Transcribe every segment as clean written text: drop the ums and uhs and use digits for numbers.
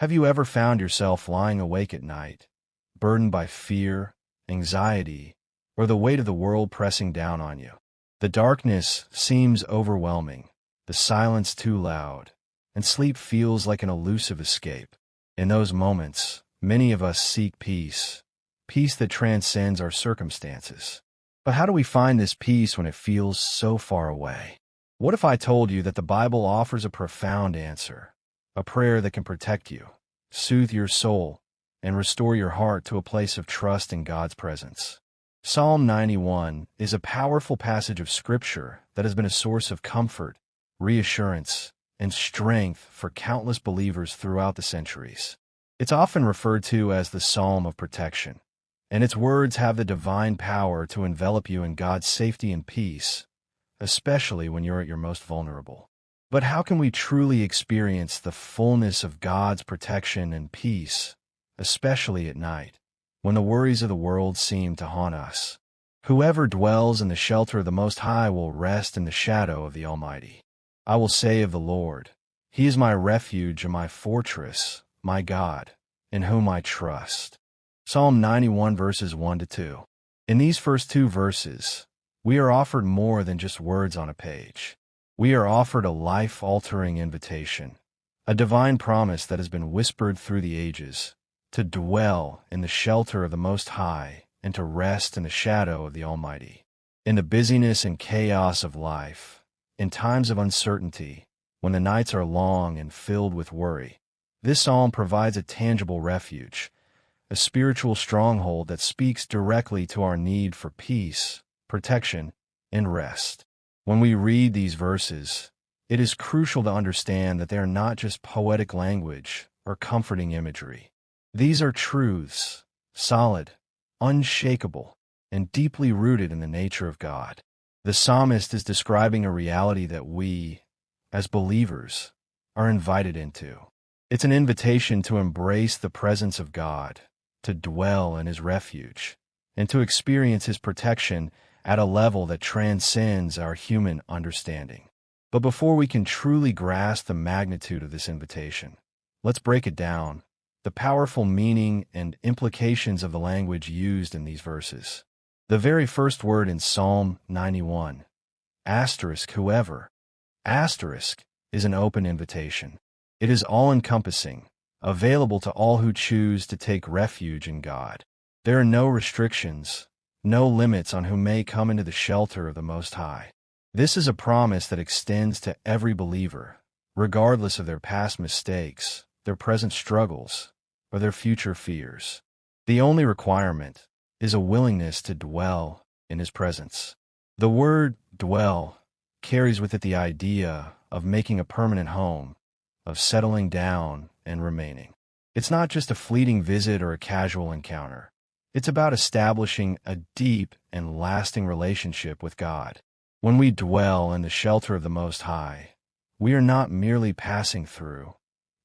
Have you ever found yourself lying awake at night, burdened by fear, anxiety, or the weight of the world pressing down on you? The darkness seems overwhelming, the silence too loud, and sleep feels like an elusive escape. In those moments, many of us seek peace, peace that transcends our circumstances. But how do we find this peace when it feels so far away? What if I told you that the Bible offers a profound answer, a prayer that can protect you, soothe your soul, and restore your heart to a place of trust in God's presence? Psalm 91 is a powerful passage of Scripture that has been a source of comfort, reassurance, and strength for countless believers throughout the centuries. It's often referred to as the Psalm of Protection, and its words have the divine power to envelop you in God's safety and peace, especially when you're at your most vulnerable. But how can we truly experience the fullness of God's protection and peace, especially at night, when the worries of the world seem to haunt us? Whoever dwells in the shelter of the Most High will rest in the shadow of the Almighty. I will say of the Lord, He is my refuge and my fortress, my God, in whom I trust. Psalm 91 verses 1-2. In these first two verses, we are offered more than just words on a page. We are offered a life-altering invitation, a divine promise that has been whispered through the ages, to dwell in the shelter of the Most High and to rest in the shadow of the Almighty. In the busyness and chaos of life, in times of uncertainty, when the nights are long and filled with worry, this psalm provides a tangible refuge, a spiritual stronghold that speaks directly to our need for peace, protection, and rest. When we read these verses, it is crucial to understand that they are not just poetic language or comforting imagery. These are truths, solid, unshakable, and deeply rooted in the nature of God. The psalmist is describing a reality that we, as believers, are invited into. It's an invitation to embrace the presence of God, to dwell in His refuge, and to experience His protection at a level that transcends our human understanding. But before we can truly grasp the magnitude of this invitation, let's break it down, the powerful meaning and implications of the language used in these verses. The very first word in Psalm 91, asterisk whoever, asterisk, is an open invitation. It is all-encompassing, available to all who choose to take refuge in God. There are no restrictions, no limits on who may come into the shelter of the Most High. This is a promise that extends to every believer, regardless of their past mistakes, their present struggles, or their future fears. The only requirement is a willingness to dwell in His presence. The word dwell carries with it the idea of making a permanent home, of settling down and remaining. It's not just a fleeting visit or a casual encounter. It's about establishing a deep and lasting relationship with God. When we dwell in the shelter of the Most High, we are not merely passing through,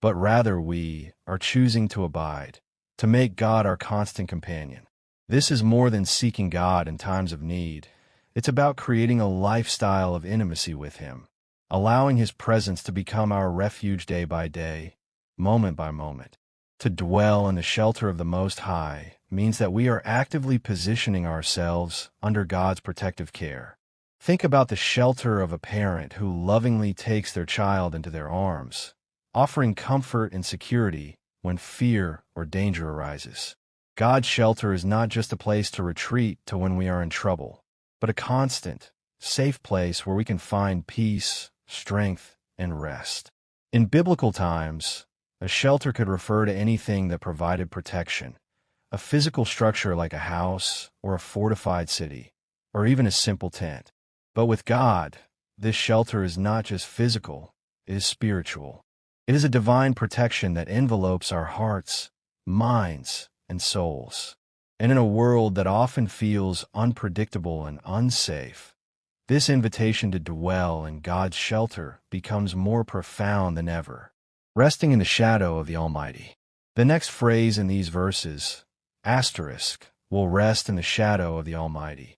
but rather we are choosing to abide, to make God our constant companion. This is more than seeking God in times of need. It's about creating a lifestyle of intimacy with Him, allowing His presence to become our refuge day by day, moment by moment. To dwell in the shelter of the Most High means that we are actively positioning ourselves under God's protective care. Think about the shelter of a parent who lovingly takes their child into their arms, offering comfort and security when fear or danger arises. God's shelter is not just a place to retreat to when we are in trouble, but a constant, safe place where we can find peace, strength, and rest. In biblical times, a shelter could refer to anything that provided protection, a physical structure like a house or a fortified city, or even a simple tent. But with God, this shelter is not just physical, it is spiritual. It is a divine protection that envelopes our hearts, minds, and souls. And in a world that often feels unpredictable and unsafe, this invitation to dwell in God's shelter becomes more profound than ever. Resting in the shadow of the Almighty. The next phrase in these verses, asterisk, will rest in the shadow of the Almighty.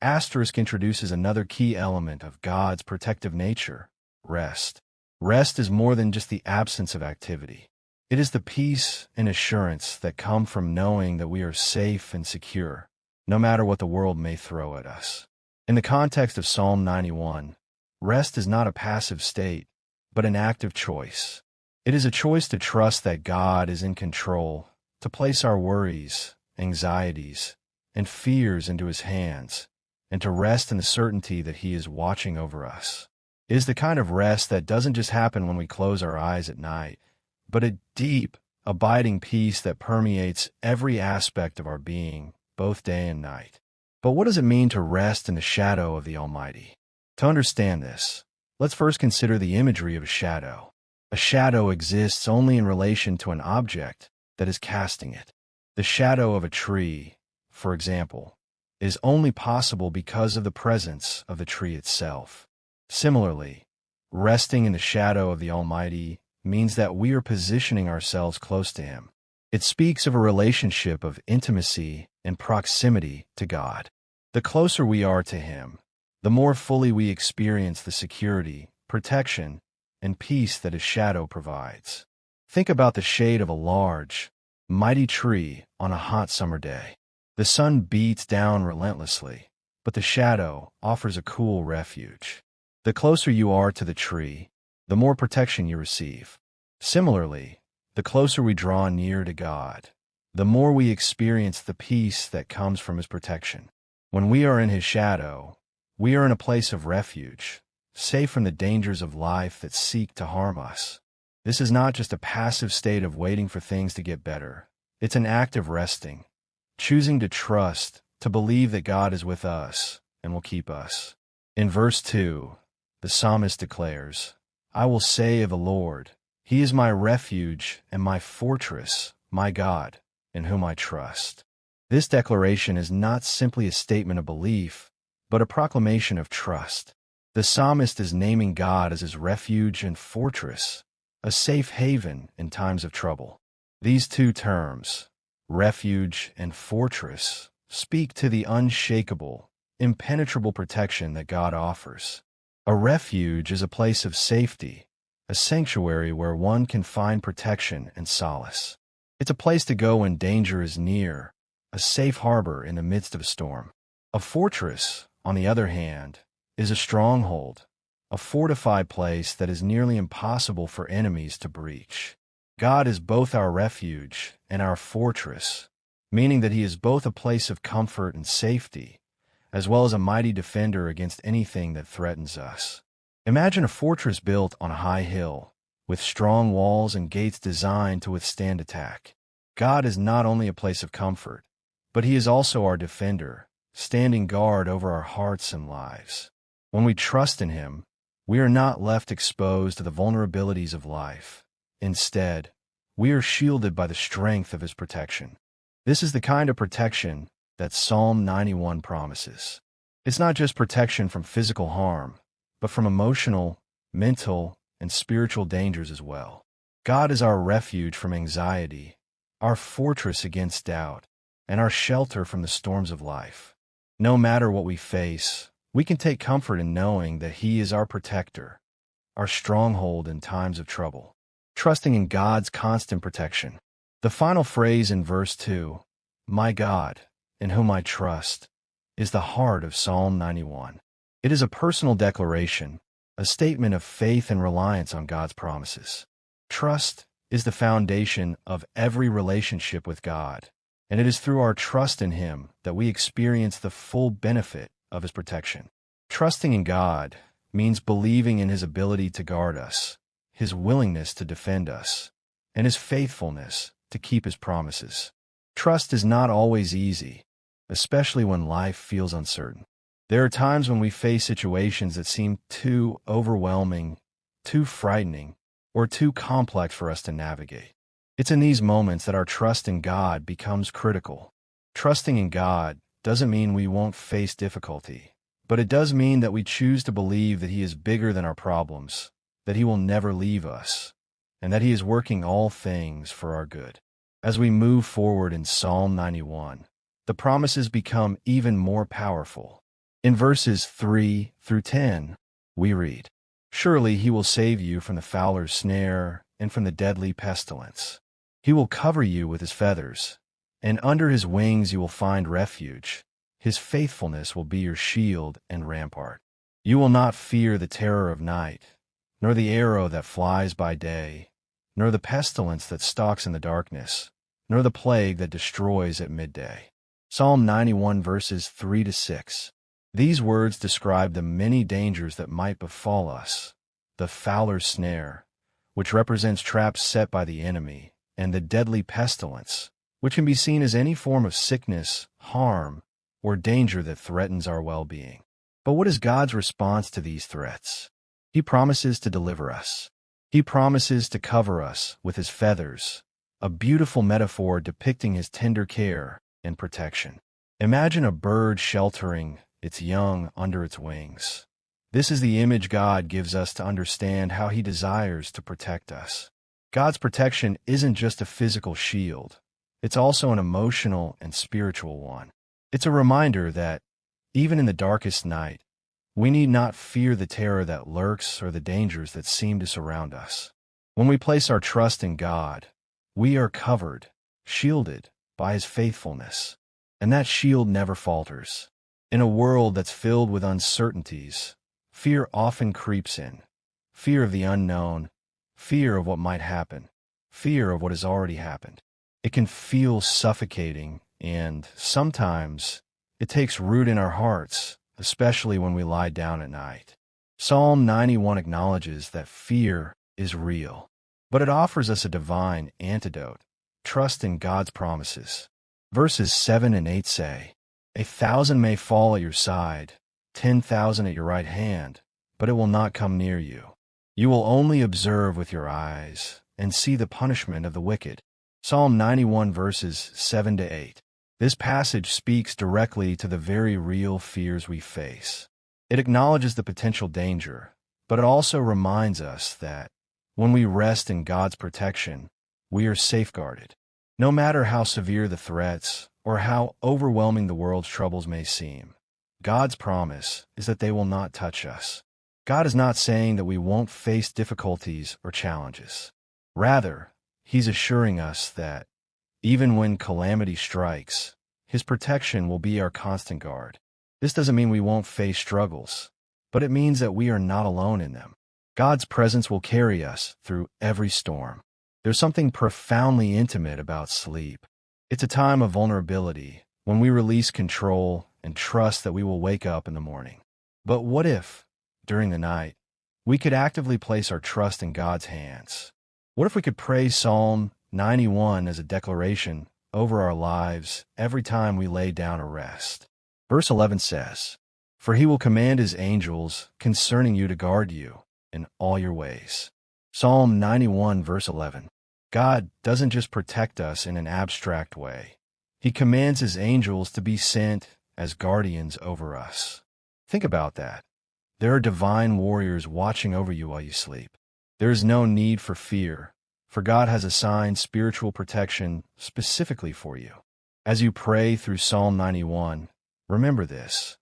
Asterisk introduces another key element of God's protective nature, rest. Rest is more than just the absence of activity. It is the peace and assurance that come from knowing that we are safe and secure, no matter what the world may throw at us. In the context of Psalm 91, rest is not a passive state, but an active choice. It is a choice to trust that God is in control, to place our worries, anxieties, and fears into His hands, and to rest in the certainty that He is watching over us. It is the kind of rest that doesn't just happen when we close our eyes at night, but a deep, abiding peace that permeates every aspect of our being, both day and night. But what does it mean to rest in the shadow of the Almighty? To understand this, let's first consider the imagery of a shadow. A shadow exists only in relation to an object that is casting it. The shadow of a tree, for example, is only possible because of the presence of the tree itself. Similarly, resting in the shadow of the Almighty means that we are positioning ourselves close to Him. It speaks of a relationship of intimacy and proximity to God. The closer we are to Him, the more fully we experience the security, protection, and peace that His shadow provides. Think about the shade of a large, mighty tree on a hot summer day. The sun beats down relentlessly, but the shadow offers a cool refuge. The closer you are to the tree, the more protection you receive. Similarly, the closer we draw near to God, the more we experience the peace that comes from His protection. When we are in His shadow, we are in a place of refuge, safe from the dangers of life that seek to harm us. This is not just a passive state of waiting for things to get better. It's an act of resting, choosing to trust, to believe that God is with us and will keep us. In verse 2, the psalmist declares, "I will say of the Lord, He is my refuge and my fortress, my God, in whom I trust." This declaration is not simply a statement of belief, but a proclamation of trust. The psalmist is naming God as his refuge and fortress, a safe haven in times of trouble. These two terms, refuge and fortress, speak to the unshakable, impenetrable protection that God offers. A refuge is a place of safety, a sanctuary where one can find protection and solace. It's a place to go when danger is near, a safe harbor in the midst of a storm. A fortress, on the other hand, is a stronghold, a fortified place that is nearly impossible for enemies to breach. God is both our refuge and our fortress, meaning that He is both a place of comfort and safety, as well as a mighty defender against anything that threatens us. Imagine a fortress built on a high hill, with strong walls and gates designed to withstand attack. God is not only a place of comfort, but He is also our defender, standing guard over our hearts and lives. When we trust in Him, we are not left exposed to the vulnerabilities of life. Instead, we are shielded by the strength of His protection. This is the kind of protection that Psalm 91 promises. It's not just protection from physical harm, but from emotional, mental, and spiritual dangers as well. God is our refuge from anxiety, our fortress against doubt, and our shelter from the storms of life. No matter what we face, we can take comfort in knowing that He is our protector, our stronghold in times of trouble, trusting in God's constant protection. The final phrase in verse 2, "My God, in whom I trust," is the heart of Psalm 91. It is a personal declaration, a statement of faith and reliance on God's promises. Trust is the foundation of every relationship with God, and it is through our trust in Him that we experience the full benefit of His protection. Trusting in God means believing in His ability to guard us, His willingness to defend us, and His faithfulness to keep His promises. Trust is not always easy, especially when life feels uncertain. There are times when we face situations that seem too overwhelming, too frightening, or too complex for us to navigate. It's in these moments that our trust in God becomes critical. Trusting in God doesn't mean we won't face difficulty, but it does mean that we choose to believe that He is bigger than our problems, that He will never leave us, and that He is working all things for our good. As we move forward in Psalm 91, the promises become even more powerful. In verses 3 through 10, we read, "Surely He will save you from the fowler's snare and from the deadly pestilence. He will cover you with his feathers, and under his wings you will find refuge. His faithfulness will be your shield and rampart. You will not fear the terror of night, nor the arrow that flies by day, nor the pestilence that stalks in the darkness, nor the plague that destroys at midday. Psalm 91 verses 3-6. These words describe the many dangers that might befall us: the fowler's snare, which represents traps set by the enemy, and the deadly pestilence, which can be seen as any form of sickness, harm, or danger that threatens our well-being. But what is God's response to these threats? He promises to deliver us. He promises to cover us with his feathers, a beautiful metaphor depicting his tender care and protection. Imagine a bird sheltering its young under its wings. This is the image God gives us to understand how he desires to protect us. God's protection isn't just a physical shield. It's also an emotional and spiritual one. It's a reminder that, even in the darkest night, we need not fear the terror that lurks or the dangers that seem to surround us. When we place our trust in God, we are covered, shielded by his faithfulness, and that shield never falters. In a world that's filled with uncertainties, fear often creeps in. Fear of the unknown, fear of what might happen, fear of what has already happened. It can feel suffocating, and sometimes it takes root in our hearts, especially when we lie down at night. Psalm 91 acknowledges that fear is real, but it offers us a divine antidote: trust in God's promises. Verses 7 and 8 say, "1,000 may fall at your side, 10,000 at your right hand, but it will not come near you. You will only observe with your eyes and see the punishment of the wicked." Psalm 91 verses 7-8. This passage speaks directly to the very real fears we face. It acknowledges the potential danger, but it also reminds us that when we rest in God's protection, we are safeguarded. No matter how severe the threats or how overwhelming the world's troubles may seem, God's promise is that they will not touch us. God is not saying that we won't face difficulties or challenges. Rather, he's assuring us that even when calamity strikes, his protection will be our constant guard. This doesn't mean we won't face struggles, but it means that we are not alone in them. God's presence will carry us through every storm. There's something profoundly intimate about sleep. It's a time of vulnerability when we release control and trust that we will wake up in the morning. But what if, during the night, we could actively place our trust in God's hands? What if we could pray Psalm 91 as a declaration over our lives every time we lay down to rest? Verse 11 says, "For he will command his angels concerning you to guard you in all your ways." Psalm 91 verse 11. God doesn't just protect us in an abstract way. He commands his angels to be sent as guardians over us. Think about that. There are divine warriors watching over you while you sleep. There is no need for fear, for God has assigned spiritual protection specifically for you. As you pray through Psalm 91, remember this: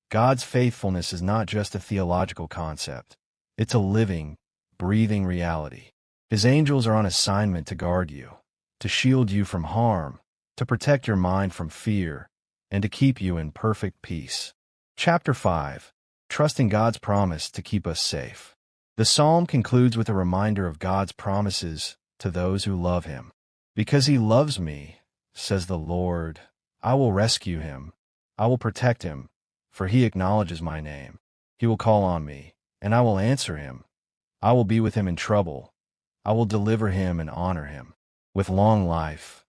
God's faithfulness is not just a theological concept. It's a living, breathing reality. His angels are on assignment to guard you, to shield you from harm, to protect your mind from fear, and to keep you in perfect peace. Chapter 5. Trusting God's promise to keep us safe. The psalm concludes with a reminder of God's promises to those who love him. "Because he loves me, says the Lord, I will rescue him. I will protect him, for he acknowledges my name. He will call on me, and I will answer him. I will be with him in trouble. I will deliver him and honor him. With long life,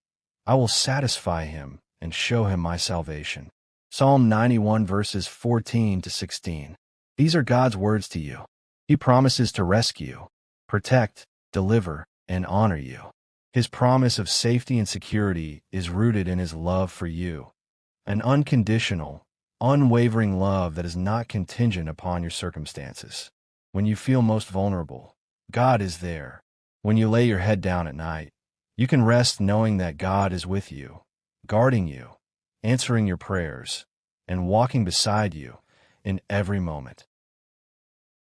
I will satisfy him and show him my salvation." Psalm 91 verses 14-16. These are God's words to you. He promises to rescue, protect, deliver, and honor you. His promise of safety and security is rooted in his love for you, an unconditional, unwavering love that is not contingent upon your circumstances. When you feel most vulnerable, God is there. When you lay your head down at night, you can rest knowing that God is with you, guarding you, answering your prayers, and walking beside you in every moment.